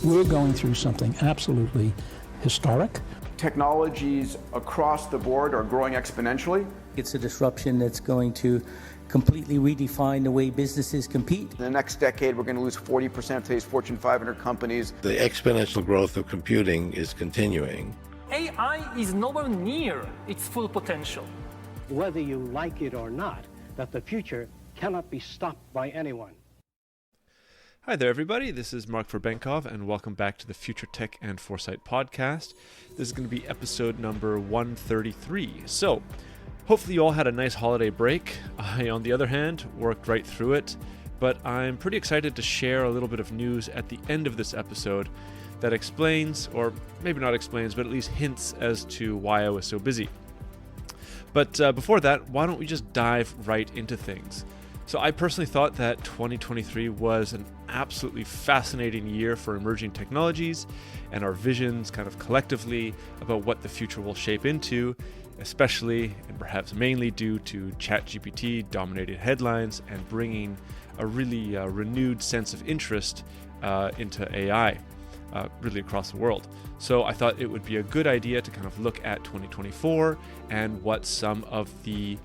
We're going through something absolutely historic. Technologies across the board are growing exponentially. It's a disruption that's going to completely redefine the way businesses compete. In the next decade, we're going to lose 40% of today's Fortune 500 companies. The exponential growth of computing is continuing. AI is nowhere near its full potential. Whether you like it or not, that the future cannot be stopped by anyone. Hi there, everybody. This is Mark Verbenkov, and welcome back to the Future Tech and Foresight podcast. This is going to be episode number 133. So, hopefully you all had a nice holiday break. I, on the other hand, worked right through it, but I'm pretty excited to share a little bit of news at the end of this episode that explains, or maybe not explains, but at least hints as to why I was so busy. But before that, why don't we just dive right into things? So I personally thought that 2023 was an absolutely fascinating year for emerging technologies and our visions kind of collectively about what the future will shape into, especially and perhaps mainly due to ChatGPT dominating headlines and bringing a really renewed sense of interest into AI. Really across the world. So I thought it would be a good idea to kind of look at 2024 and what some of the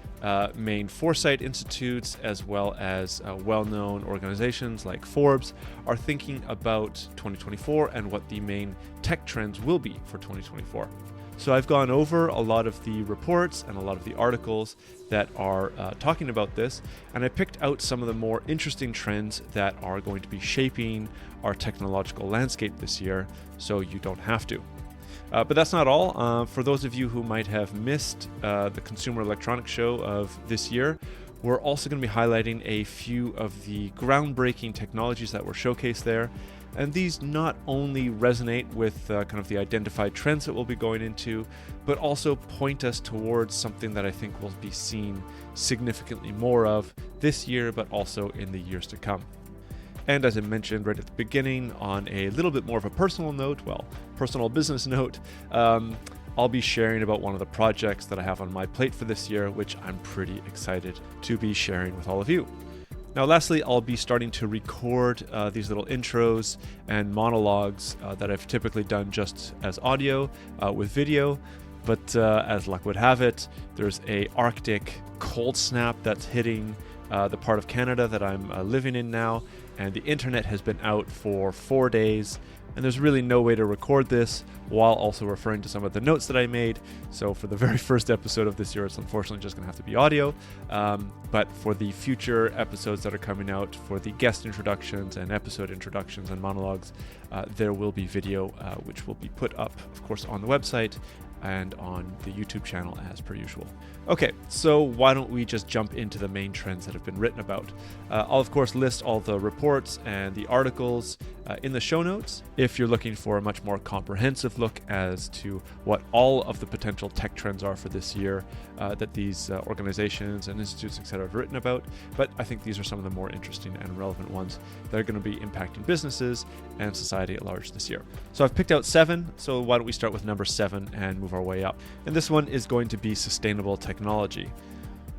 main Foresight institutes, as well as well-known organizations like Forbes, are thinking about 2024 and what the main tech trends will be for 2024. So I've gone over a lot of the reports and a lot of the articles that are talking about this, and I picked out some of the more interesting trends that are going to be shaping our technological landscape this year, so you don't have to. But that's not all. For those of you who might have missed the Consumer Electronics Show of this year, we're also going to be highlighting a few of the groundbreaking technologies that were showcased there. And these not only resonate with kind of the identified trends that we'll be going into, but also point us towards something that I think we'll be seeing significantly more of this year, but also in the years to come. And as I mentioned right at the beginning, on a little bit more of a personal note, personal business note, I'll be sharing about one of the projects that I have on my plate for this year, which I'm pretty excited to be sharing with all of you. Now, lastly, I'll be starting to record these little intros and monologues that I've typically done just as audio with video. But as luck would have it, there's a Arctic cold snap that's hitting the part of Canada that I'm living in now, and the internet has been out for 4 days. And there's really no way to record this while also referring to some of the notes that I made. So for the very first episode of this year, it's unfortunately just going to have to be audio. But for the future episodes that are coming out, for the guest introductions and episode introductions and monologues, there will be video, which will be put up, of course, on the website and on the YouTube channel as per usual. Okay, so why don't we just jump into the main trends that have been written about. I'll of course list all the reports and the articles in the show notes if you're looking for a much more comprehensive look as to what all of the potential tech trends are for this year that these organizations and institutes, etc., have written about. But I think these are some of the more interesting and relevant ones that are going to be impacting businesses and society at large this year. So I've picked out 7, so why don't we start with number 7 and move our way up. And this one is going to be sustainable technology,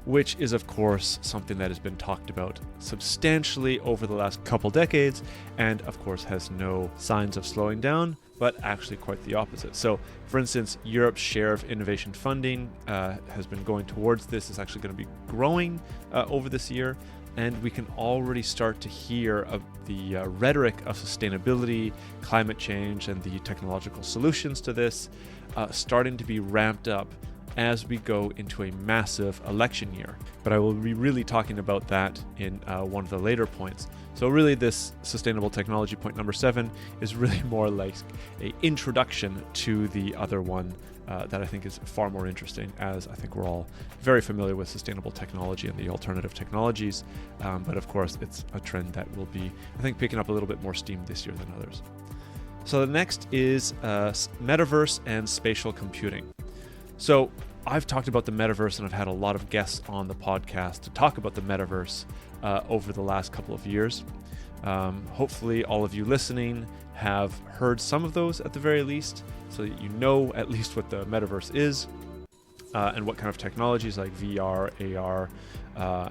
which is of course something that has been talked about substantially over the last couple decades, and of course has no signs of slowing down, but actually quite the opposite. So for instance, Europe's share of innovation funding has been going towards this, is actually going to be growing over this year. And we can already start to hear of the rhetoric of sustainability, climate change, and the technological solutions to this starting to be ramped up as we go into a massive election year. But I will be really talking about that in one of the later points. So really this sustainable technology point number 7 is really more like an introduction to the other one that I think is far more interesting, as I think we're all very familiar with sustainable technology and the alternative technologies. But of course, it's a trend that will be, I think, picking up a little bit more steam this year than others. So the next is Metaverse and spatial computing. So I've talked about the Metaverse, and I've had a lot of guests on the podcast to talk about the Metaverse over the last couple of years. Hopefully all of you listening have heard some of those at the very least, so that you know at least what the Metaverse is and what kind of technologies like VR, AR,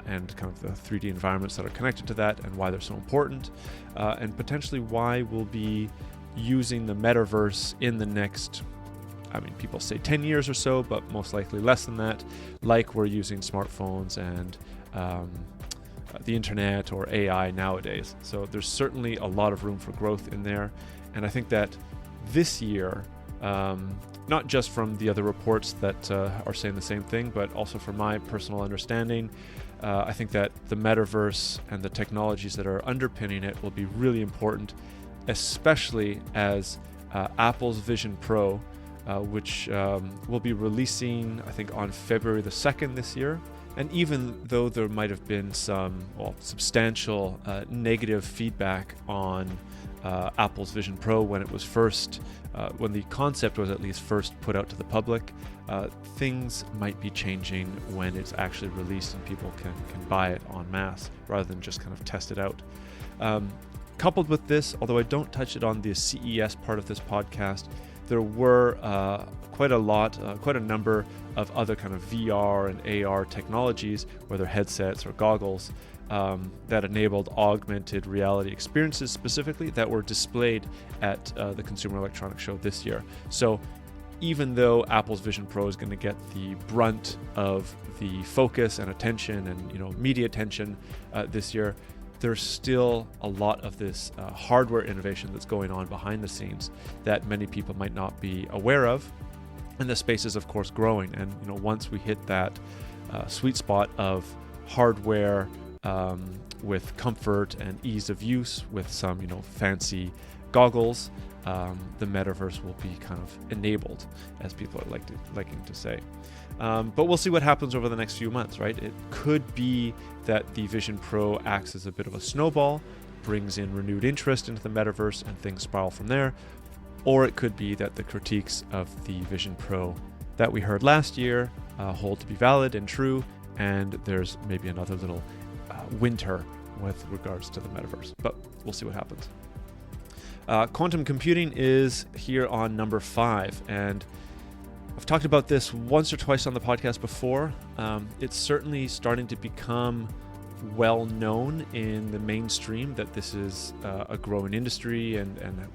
and kind of the 3D environments that are connected to that, and why they're so important, and potentially why we'll be using the Metaverse in the next, people say 10 years or so, but most likely less than that, like we're using smartphones and the internet or AI nowadays. So there's certainly a lot of room for growth in there. And I think that this year, not just from the other reports that are saying the same thing, but also from my personal understanding, I think that the Metaverse and the technologies that are underpinning it will be really important, especially as Apple's Vision Pro, which will be releasing, I think, on February the 2nd this year. And even though there might have been some substantial negative feedback on Apple's Vision Pro when it was first, when the concept was at least first put out to the public, things might be changing when it's actually released and people can buy it en masse rather than just kind of test it out. Coupled with this, although I don't touch it on the CES part of this podcast, there were quite a number of other kind of VR and AR technologies, whether headsets or goggles, that enabled augmented reality experiences specifically that were displayed at the Consumer Electronics Show this year. So even though Apple's Vision Pro is going to get the brunt of the focus and attention and media attention this year, there's still a lot of this hardware innovation that's going on behind the scenes that many people might not be aware of. And the space is, of course, growing. And once we hit that sweet spot of hardware with comfort and ease of use, with some fancy goggles, the Metaverse will be kind of enabled, as people are liking to say. But we'll see what happens over the next few months, right? It could be that the Vision Pro acts as a bit of a snowball, brings in renewed interest into the Metaverse, and things spiral from there. Or it could be that the critiques of the Vision Pro that we heard last year hold to be valid and true, and there's maybe another little winter with regards to the Metaverse. But we'll see what happens. Quantum computing is here on number 5, and I've talked about this once or twice on the podcast before. It's certainly starting to become well known in the mainstream that this is a growing industry and a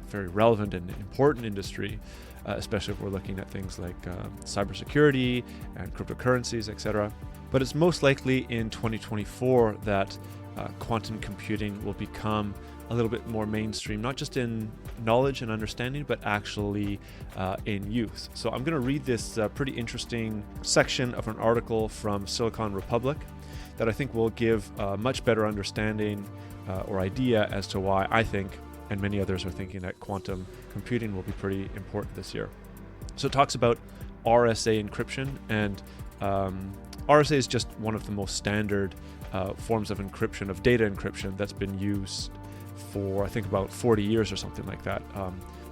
very relevant and important industry, especially if we're looking at things like cybersecurity and cryptocurrencies, etc. But it's most likely in 2024 that quantum computing will become a little bit more mainstream, not just in knowledge and understanding, but actually in use. So I'm going to read this pretty interesting section of an article from Silicon Republic that I think will give a much better understanding or idea as to why I think, and many others are thinking, that quantum computing will be pretty important this year. So it talks about RSA encryption, and RSA is just one of the most standard forms of encryption, of data encryption, that's been used for I think about 40 years or something like that.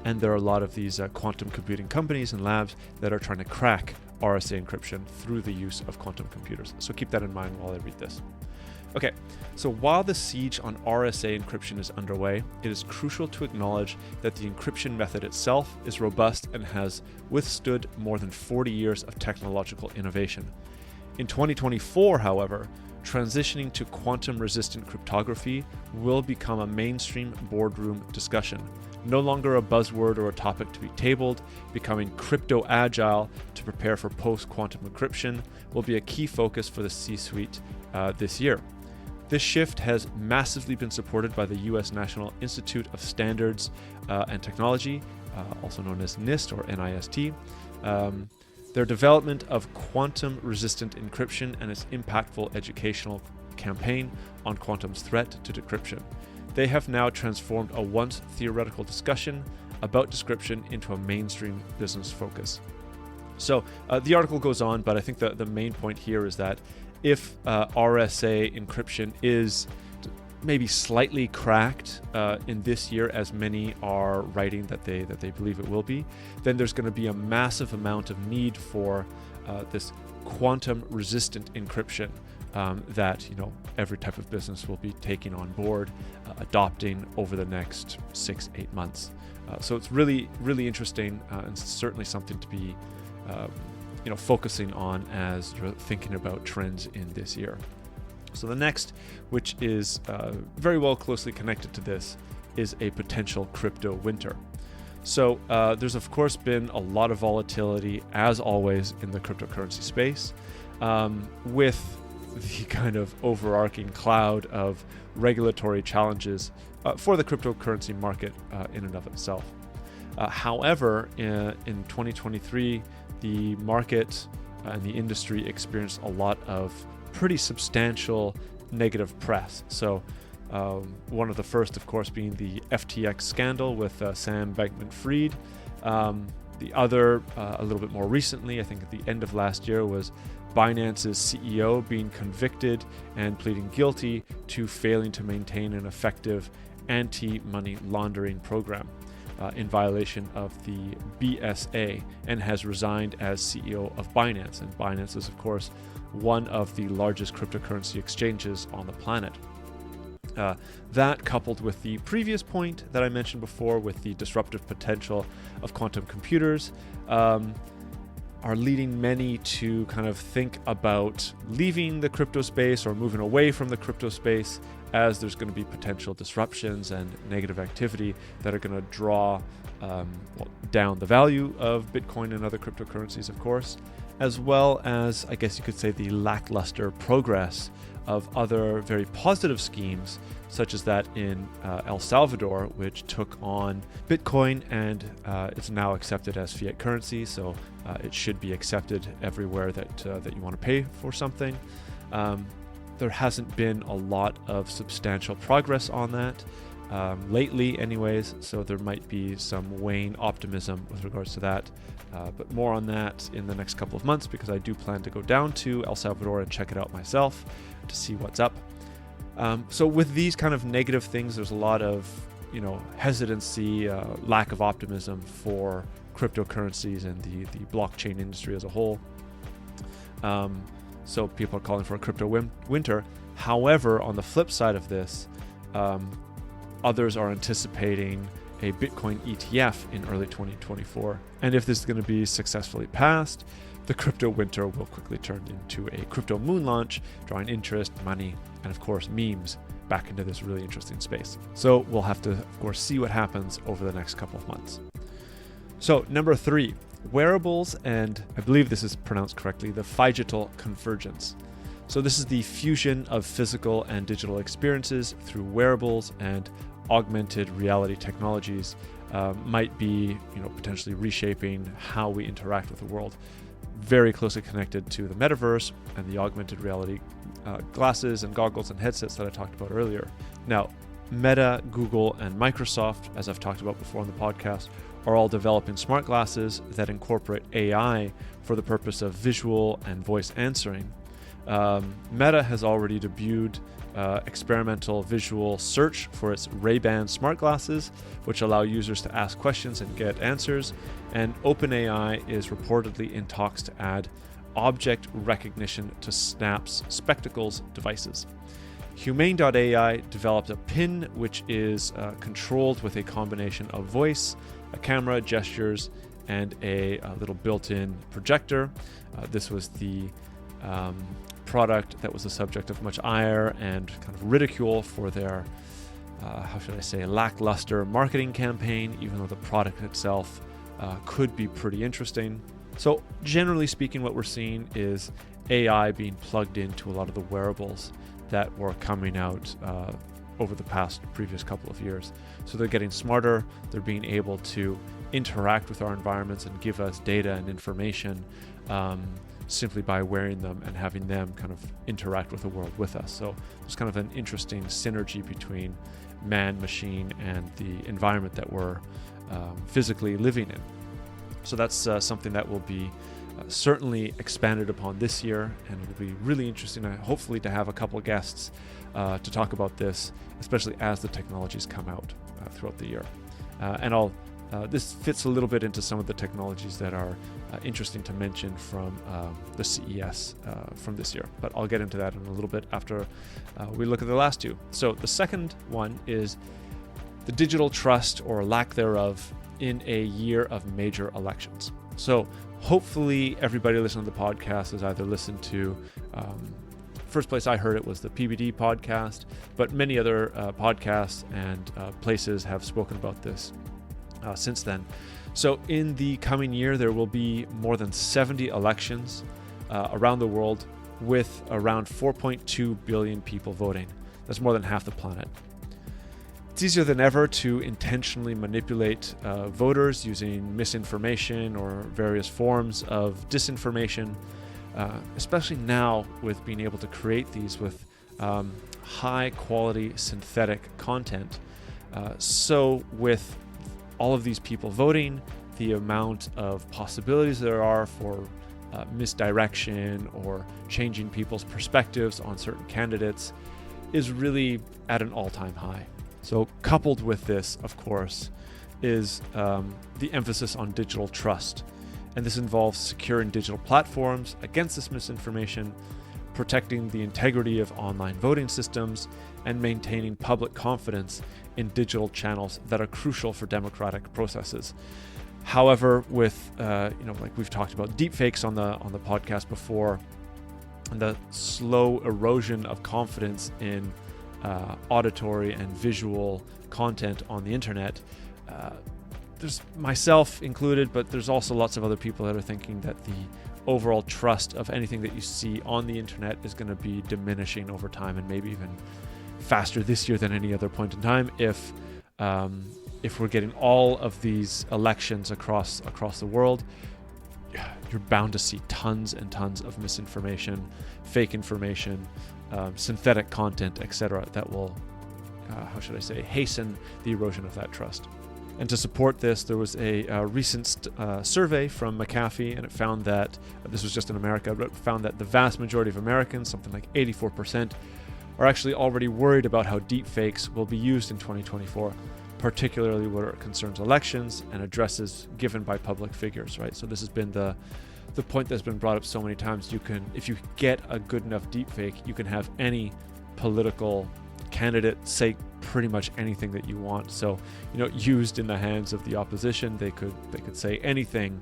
And there are a lot of these quantum computing companies and labs that are trying to crack RSA encryption through the use of quantum computers. So keep that in mind while I read this. Okay, so while the siege on RSA encryption is underway, it is crucial to acknowledge that the encryption method itself is robust and has withstood more than 40 years of technological innovation. In 2024, however, transitioning to quantum-resistant cryptography will become a mainstream boardroom discussion. No longer a buzzword or a topic to be tabled, becoming crypto-agile to prepare for post-quantum encryption will be a key focus for the C-suite this year. This shift has massively been supported by the U.S. National Institute of Standards and Technology, also known as NIST or NIST. Their development of quantum-resistant encryption and its impactful educational campaign on quantum's threat to decryption. They have now transformed a once theoretical discussion about decryption into a mainstream business focus. So the article goes on, but I think the main point here is that if RSA encryption is maybe slightly cracked in this year, as many are writing that they believe it will be, then there's going to be a massive amount of need for this quantum-resistant encryption that every type of business will be taking on board, adopting over the next 6-8 months. So it's really, really interesting and certainly something to be focusing on as you're thinking about trends in this year. So the next, which is very well closely connected to this, is a potential crypto winter. So there's of course been a lot of volatility, as always, in the cryptocurrency space, with the kind of overarching cloud of regulatory challenges for the cryptocurrency market in and of itself. However, in 2023, the market and the industry experienced a lot of pretty substantial negative press. So one of the first, of course, being the FTX scandal with Sam Bankman-Fried. The other, a little bit more recently, I think at the end of last year, was Binance's CEO being convicted and pleading guilty to failing to maintain an effective anti-money laundering program in violation of the BSA, and has resigned as CEO of Binance. And Binance is, of course, one of the largest cryptocurrency exchanges on the planet. That, coupled with the previous point that I mentioned before with the disruptive potential of quantum computers, are leading many to kind of think about leaving the crypto space or moving away from the crypto space, as there's going to be potential disruptions and negative activity that are going to draw down the value of Bitcoin and other cryptocurrencies, of course, as well as, I guess you could say, the lackluster progress of other very positive schemes, such as that in El Salvador, which took on Bitcoin and it's now accepted as fiat currency. So it should be accepted everywhere that you want to pay for something. There hasn't been a lot of substantial progress on that lately anyways, so there might be some wane optimism with regards to that. But more on that in the next couple of months, because I do plan to go down to El Salvador and check it out myself to see what's up. So with these kind of negative things, there's a lot of, hesitancy, lack of optimism for cryptocurrencies and the blockchain industry as a whole. So people are calling for a crypto winter. However, on the flip side of this, others are anticipating a Bitcoin ETF in early 2024. And if this is going to be successfully passed, the crypto winter will quickly turn into a crypto moon launch, drawing interest, money, and of course memes back into this really interesting space. So we'll have to, of course, see what happens over the next couple of months. So number 3, wearables, and I believe this is pronounced correctly, the phygital convergence. So this is the fusion of physical and digital experiences through wearables and augmented reality technologies might be, potentially reshaping how we interact with the world. Very closely connected to the Metaverse and the augmented reality glasses and goggles and headsets that I talked about earlier. Now, Meta, Google, and Microsoft, as I've talked about before on the podcast, are all developing smart glasses that incorporate AI for the purpose of visual and voice answering. Meta has already debuted experimental visual search for its Ray-Ban smart glasses, which allow users to ask questions and get answers, and OpenAI is reportedly in talks to add object recognition to Snap's Spectacles devices. Humane.ai developed a pin which is controlled with a combination of voice, a camera, gestures, and a little built-in projector. This was the product that was the subject of much ire and kind of ridicule for their, lackluster marketing campaign, even though the product itself could be pretty interesting. So generally speaking, what we're seeing is AI being plugged into a lot of the wearables that were coming out over the previous couple of years. So they're getting smarter, they're being able to interact with our environments and give us data and information simply by wearing them and having them kind of interact with the world with us. So there's kind of an interesting synergy between man, machine, and the environment that we're physically living in. So that's something that will be certainly expanded upon this year, and it'll be really interesting, hopefully, to have a couple of guests to talk about this, especially as the technologies come out throughout the year. And this fits a little bit into some of the technologies that are interesting to mention from the CES from this year, but I'll get into that in a little bit after we look at the last two. So the second one is the digital trust or lack thereof in a year of major elections. So hopefully everybody listening to the podcast has either listened to first place I heard it was the PBD podcast, but many other podcasts and places have spoken about this since then. So in the coming year, there will be more than 70 elections around the world with around 4.2 billion people voting. That's more than half the planet. It's easier than ever to intentionally manipulate voters using misinformation or various forms of disinformation, especially now with being able to create these with high quality synthetic content. So with all of these people voting, the amount of possibilities there are for misdirection or changing people's perspectives on certain candidates is really at an all-time high. So coupled with this, of course, is the emphasis on digital trust. And this involves securing digital platforms against this misinformation, protecting the integrity of online voting systems, and maintaining public confidence in digital channels that are crucial for democratic processes. However, with like we've talked about deepfakes on the podcast before, and the slow erosion of confidence in auditory and visual content on the internet, there's myself included, but there's also lots of other people that are thinking that the overall trust of anything that you see on the internet is going to be diminishing over time, and maybe even faster this year than any other point in time if we're getting all of these elections across the world. You're bound to see tons and tons of misinformation, fake information, synthetic content, etc. that will, hasten the erosion of that trust. And to support this, there was a recent survey from McAfee, and it found that, this was just in America, but it found that the vast majority of Americans, something like 84%, are actually already worried about how deepfakes will be used in 2024, particularly where it concerns elections and addresses given by public figures, right? So this has been the point that's been brought up so many times. If you get a good enough deepfake, you can have any political candidate say pretty much anything that you want. So, used in the hands of the opposition, they could say anything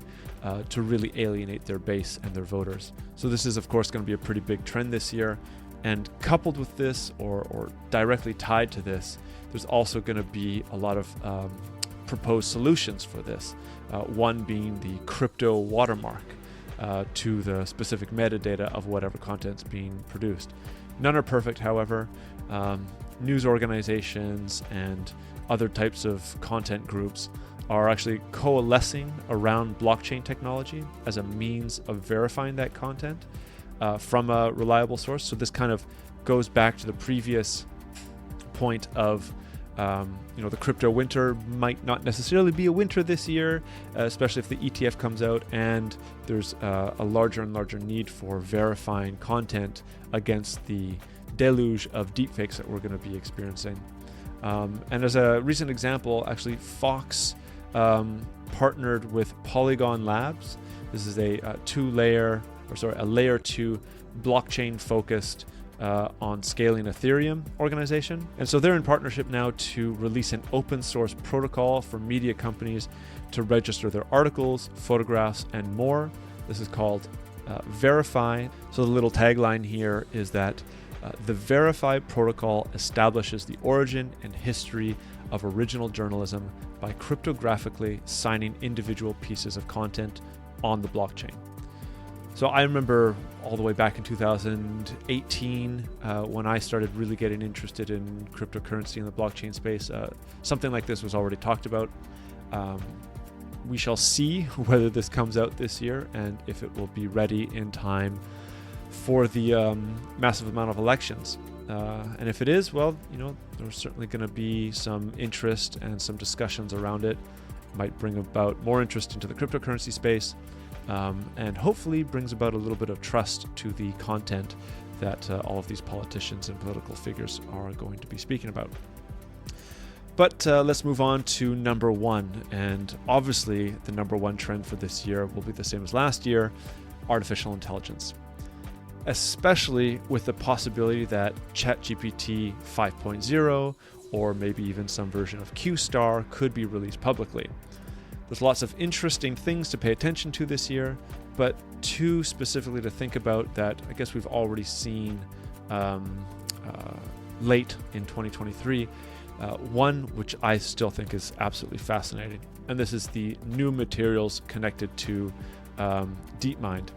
to really alienate their base and their voters. So this is, of course, going to be a pretty big trend this year. And coupled with this, or directly tied to this, there's also going to be a lot of proposed solutions for this. One being the crypto watermark to the specific metadata of whatever content's being produced. None are perfect, however. News organizations and other types of content groups are actually coalescing around blockchain technology as a means of verifying that content from a reliable source. So this kind of goes back to the previous point of the crypto winter might not necessarily be a winter this year, especially if the ETF comes out, and there's a larger and larger need for verifying content against the deluge of deepfakes that we're going to be experiencing. And as a recent example, actually Fox partnered with Polygon Labs. This is a layer 2 blockchain focused on scaling Ethereum organization. And so they're in partnership now to release an open source protocol for media companies to register their articles, photographs, and more. This is called Verify. So the little tagline here is that the Verify protocol establishes the origin and history of original journalism by cryptographically signing individual pieces of content on the blockchain. So I remember all the way back in 2018 when I started really getting interested in cryptocurrency in the blockchain space. Something like this was already talked about. We shall see whether this comes out this year and if it will be ready in time for the massive amount of elections. And if it is, well, there's certainly going to be some interest and some discussions around it. Might bring about more interest into the cryptocurrency space. And hopefully brings about a little bit of trust to the content that all of these politicians and political figures are going to be speaking about. But let's move on to number one. And obviously the number one trend for this year will be the same as last year: artificial intelligence. Especially with the possibility that ChatGPT 5.0 or maybe even some version of Q-Star could be released publicly. There's lots of interesting things to pay attention to this year, but two specifically to think about that I guess we've already seen late in 2023. One which I still think is absolutely fascinating, and this is the new materials connected to DeepMind,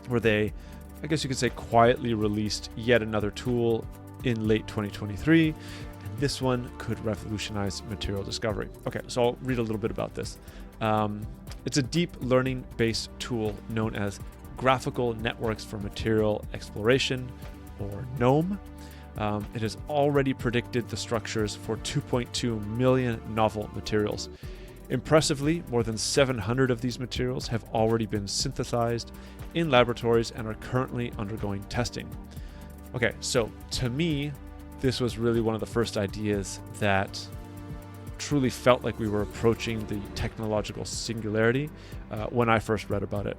where they, I guess you could say, quietly released yet another tool in late 2023. And this one could revolutionize material discovery. Okay, so I'll read a little bit about this. It's a deep learning-based tool known as Graphical Networks for Material Exploration, or GNOME. It has already predicted the structures for 2.2 million novel materials. Impressively, more than 700 of these materials have already been synthesized in laboratories and are currently undergoing testing. Okay, so to me, this was really one of the first ideas that truly felt like we were approaching the technological singularity when I first read about it.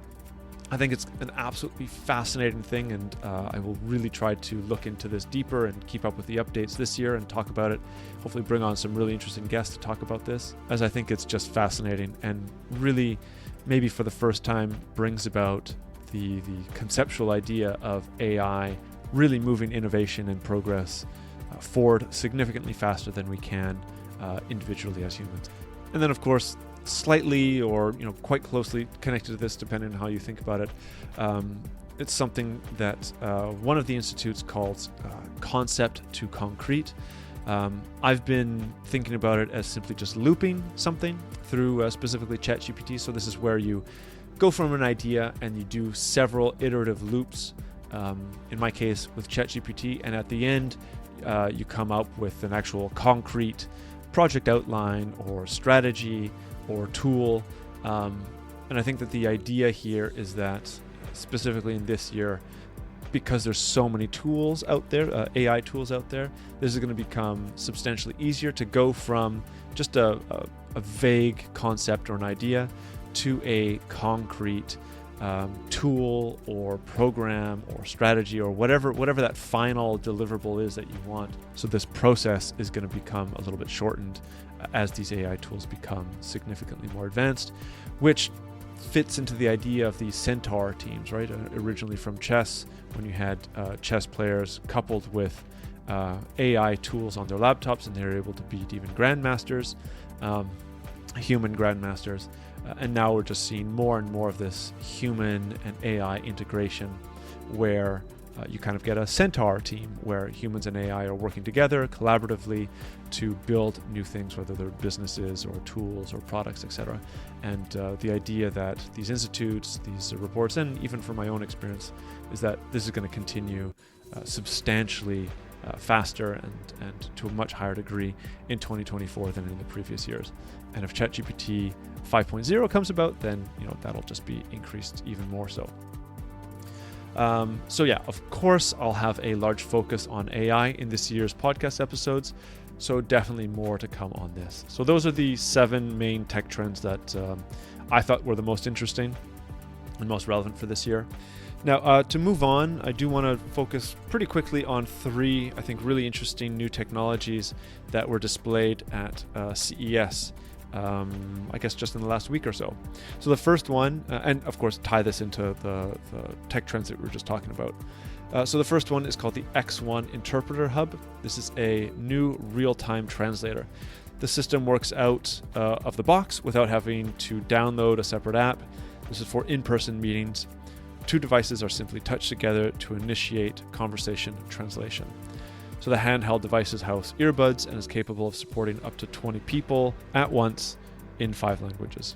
I think it's an absolutely fascinating thing, and I will really try to look into this deeper and keep up with the updates this year and talk about it. Hopefully bring on some really interesting guests to talk about this, as I think it's just fascinating and really, maybe for the first time, brings about the conceptual idea of AI really moving innovation and progress forward significantly faster than we can individually as humans. And then, of course, slightly or quite closely connected to this, depending on how you think about it, it's something that one of the institutes calls concept to concrete. I've been thinking about it as simply just looping something through specifically ChatGPT. So this is where you go from an idea and you do several iterative loops, in my case with ChatGPT, and at the end you come up with an actual concrete project outline or strategy or tool. And I think that the idea here is that, specifically in this year, because there's so many tools out there, AI tools out there, this is going to become substantially easier to go from just a vague concept or an idea to a concrete tool or program or strategy or whatever that final deliverable is that you want. So this process is going to become a little bit shortened as these AI tools become significantly more advanced, which fits into the idea of these centaur teams, right? Originally from chess, when you had chess players coupled with AI tools on their laptops, and they were able to beat even grandmasters, human grandmasters. And now we're just seeing more and more of this human and AI integration, where you kind of get a centaur team where humans and AI are working together collaboratively to build new things, whether they're businesses or tools or products, etc. And the idea that these institutes, these reports, and even from my own experience, is that this is going to continue substantially faster and to a much higher degree in 2024 than in the previous years. And if ChatGPT 5.0 comes about, then that'll just be increased even more so. So yeah, of course, I'll have a large focus on AI in this year's podcast episodes. So definitely more to come on this. So those are the 7 main tech trends that I thought were the most interesting and most relevant for this year. Now, to move on, I do want to focus pretty quickly on 3, I think, really interesting new technologies that were displayed at CES, I guess just in the last week or so. So the first one, and of course tie this into the tech trends that we were just talking about. So the first one is called the X1 Interpreter Hub. This is a new real-time translator. The system works out of the box without having to download a separate app. This is for in-person meetings. 2 devices are simply touched together to initiate conversation translation. So the handheld devices house earbuds and is capable of supporting up to 20 people at once in 5 languages.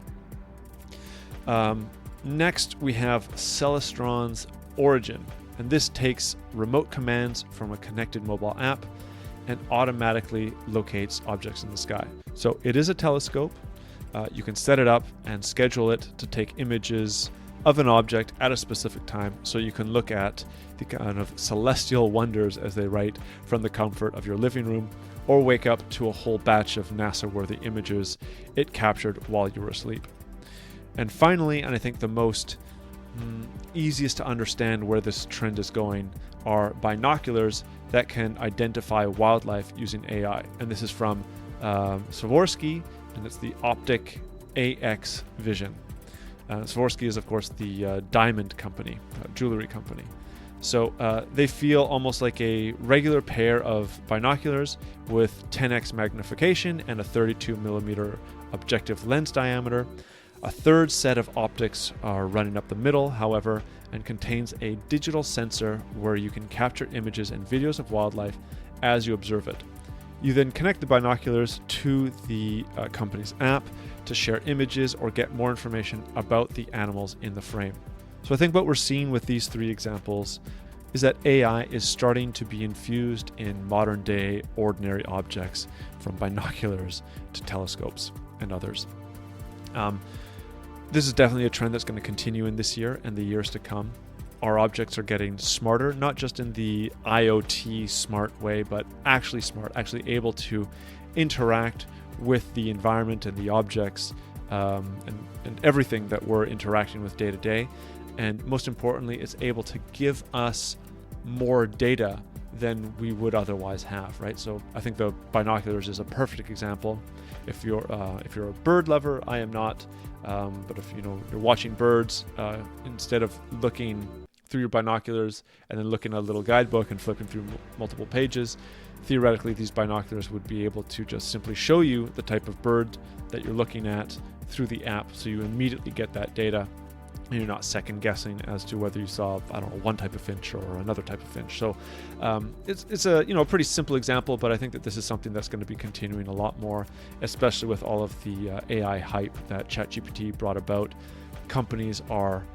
Next, we have Celestron's Origin, and this takes remote commands from a connected mobile app and automatically locates objects in the sky. So it is a telescope. You can set it up and schedule it to take images of an object at a specific time, so you can look at the kind of celestial wonders, as they write, from the comfort of your living room, or wake up to a whole batch of NASA-worthy images it captured while you were asleep. And finally, and I think the most easiest to understand where this trend is going, are binoculars that can identify wildlife using AI. And this is from Swarovski, and it's the Optic AX Vision. Swarovski is, of course, the diamond company, jewelry company. So they feel almost like a regular pair of binoculars with 10x magnification and a 32 millimeter objective lens diameter. A third set of optics are running up the middle, however, and contains a digital sensor where you can capture images and videos of wildlife as you observe it. You then connect the binoculars to the company's app to share images or get more information about the animals in the frame. So I think what we're seeing with these three examples is that AI is starting to be infused in modern day ordinary objects, from binoculars to telescopes and others. This is definitely a trend that's going to continue in this year and the years to come. Our objects are getting smarter, not just in the IoT smart way, but actually smart, actually able to interact with the environment and the objects and everything that we're interacting with day to day. And most importantly, it's able to give us more data than we would otherwise have, right? So I think the binoculars is a perfect example. If you're a bird lover, I am not, but if you're watching birds, instead of looking through your binoculars and then looking at a little guidebook and flipping through multiple pages, theoretically these binoculars would be able to just simply show you the type of bird that you're looking at through the app, so you immediately get that data. And you're not second guessing as to whether you saw, one type of finch or another type of finch. So it's a pretty simple example, but I think that this is something that's going to be continuing a lot more, especially with all of the AI hype that ChatGPT brought about. Companies are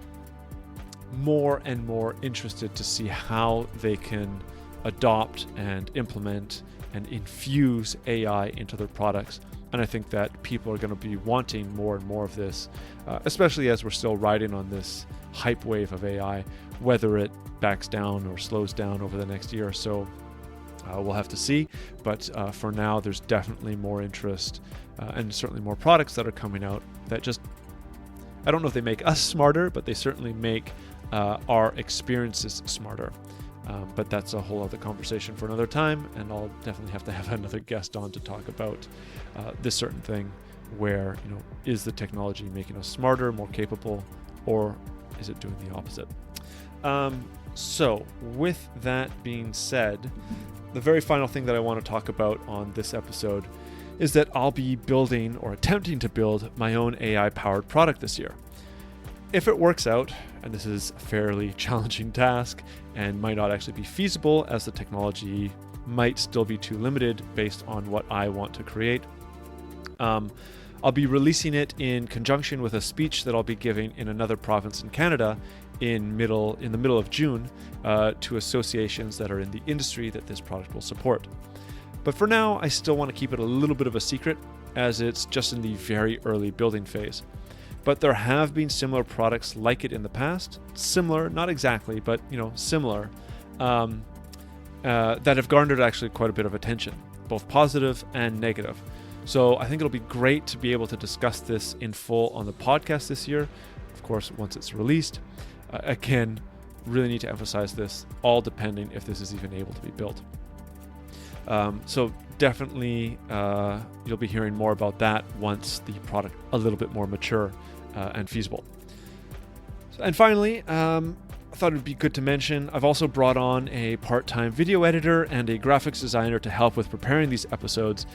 more and more interested to see how they can adopt and implement and infuse AI into their products. And I think that people are going to be wanting more and more of this, especially as we're still riding on this hype wave of AI. Whether it backs down or slows down over the next year or so, we'll have to see. But for now, there's definitely more interest and certainly more products that are coming out that just, I don't know if they make us smarter, but they certainly make our experiences smarter. But that's a whole other conversation for another time, and I'll definitely have to have another guest on to talk about this certain thing where, is the technology making us smarter, more capable, or is it doing the opposite? So with that being said, the very final thing that I want to talk about on this episode is that I'll be building or attempting to build my own AI-powered product this year. If it works out, and this is a fairly challenging task and might not actually be feasible as the technology might still be too limited based on what I want to create, I'll be releasing it in conjunction with a speech that I'll be giving in another province in Canada in the middle of June to associations that are in the industry that this product will support. But for now, I still want to keep it a little bit of a secret, as it's just in the very early building phase. But there have been similar products like it in the past, similar, not exactly, but similar, that have garnered actually quite a bit of attention, both positive and negative. So I think it'll be great to be able to discuss this in full on the podcast this year, of course, once it's released. Again, really need to emphasize this, all depending if this is even able to be built. So definitely you'll be hearing more about that once the product a little bit more mature and feasible. And finally, I thought it would be good to mention, I've also brought on a part-time video editor and a graphics designer to help with preparing these episodes,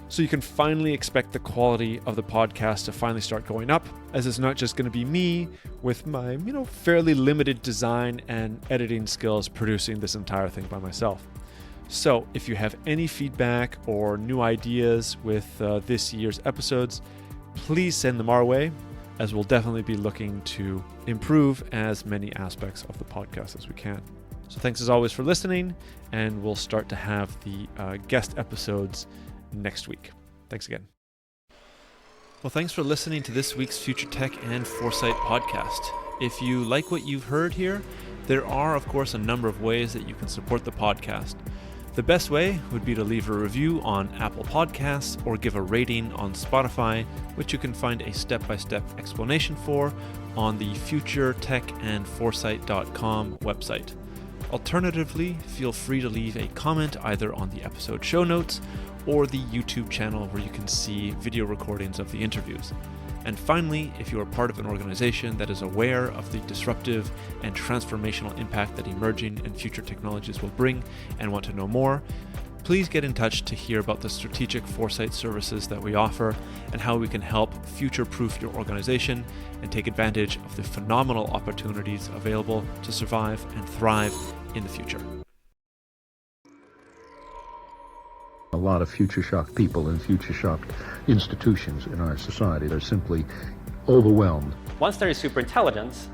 so you can finally expect the quality of the podcast to finally start going up, as it's not just going to be me with my fairly limited design and editing skills producing this entire thing by myself. So if you have any feedback or new ideas with this year's episodes, please send them our way, as we'll definitely be looking to improve as many aspects of the podcast as we can. So thanks as always for listening, and we'll start to have the guest episodes next week. Thanks again. Well, thanks for listening to this week's Future Tech and Foresight podcast. If you like what you've heard here, there are, of course, a number of ways that you can support the podcast. The best way would be to leave a review on Apple Podcasts or give a rating on Spotify, which you can find a step-by-step explanation for on the futuretechandforesight.com website. Alternatively, feel free to leave a comment either on the episode show notes or the YouTube channel, where you can see video recordings of the interviews. And finally, if you are part of an organization that is aware of the disruptive and transformational impact that emerging and future technologies will bring and want to know more, please get in touch to hear about the strategic foresight services that we offer and how we can help future-proof your organization and take advantage of the phenomenal opportunities available to survive and thrive in the future. A lot of future-shocked people and future-shocked institutions in our society. They're simply overwhelmed. Once there is superintelligence,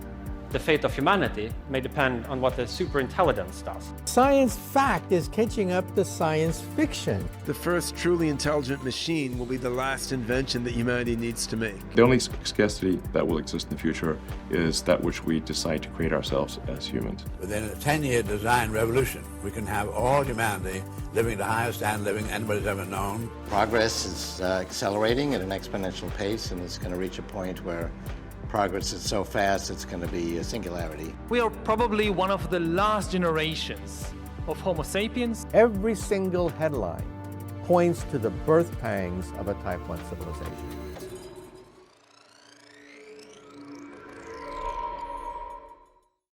the fate of humanity may depend on what the superintelligence does. Science fact is catching up to science fiction. The first truly intelligent machine will be the last invention that humanity needs to make. The only scarcity that will exist in the future is that which we decide to create ourselves as humans. Within a 10-year design revolution, we can have all humanity living the highest standard of living anybody's ever known. Progress is accelerating at an exponential pace, and it's going to reach a point where progress is so fast it's going to be a singularity. We are probably one of the last generations of Homo sapiens. Every single headline points to the birth pangs of a Type 1 civilization.